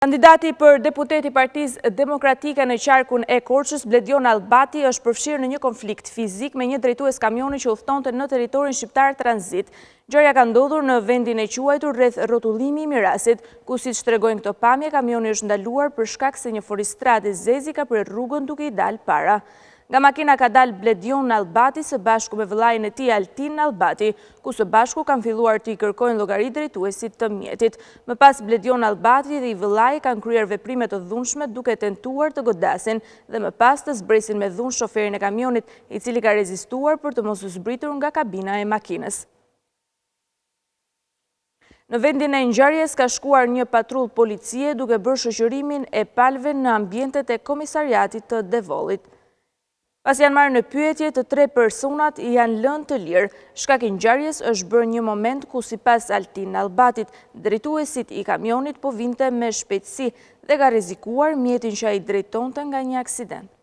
Kandidati për deputet i Partisë Demokratike në qarkun e Korçës, Bledion Allbati, është përfshirë në një konflikt fizik me një drejtues kamioni që udhëtonte në territorin shqiptar tranzit. Gjëja ka ndodhur në vendin e quajtur rreth rrotullimi i Mirasit, ku siç tregojnë këto pamje, kamioni është ndaluar për shkak se një foristrate zezi ka prerë rrugën duke i dalë para. Nga makina ka dalë Bledion Allbati së bashku me vëllain e tij Altin Allbati, ku së bashku kanë filluar të i kërkojnë llogari drejtuesit të mjetit. Më pas Bledion Allbati dhe i vëllai kanë kryer veprime të dhunshme duke tentuar të godasin dhe më pas të zbresin me dhunë shoferin e kamionit, i cili ka rezistuar për të mos u zbritur nga kabina e makinës. Në vendin e ngjarjes ka shkuar një patrull policie duke bërë shoqërimin e palëve në ambientet e komisariatit të Devollit. Pas janë marrë në pyetje, të 3 personat janë lënë të lirë. Shkaki i ngjarjes është bërë një moment ku sipas Altin Allbatit, drejtuesit i kamionit po vinte me shpejtësi dhe ka rrezikuar mjetin që ai drejtonte nga një aksident.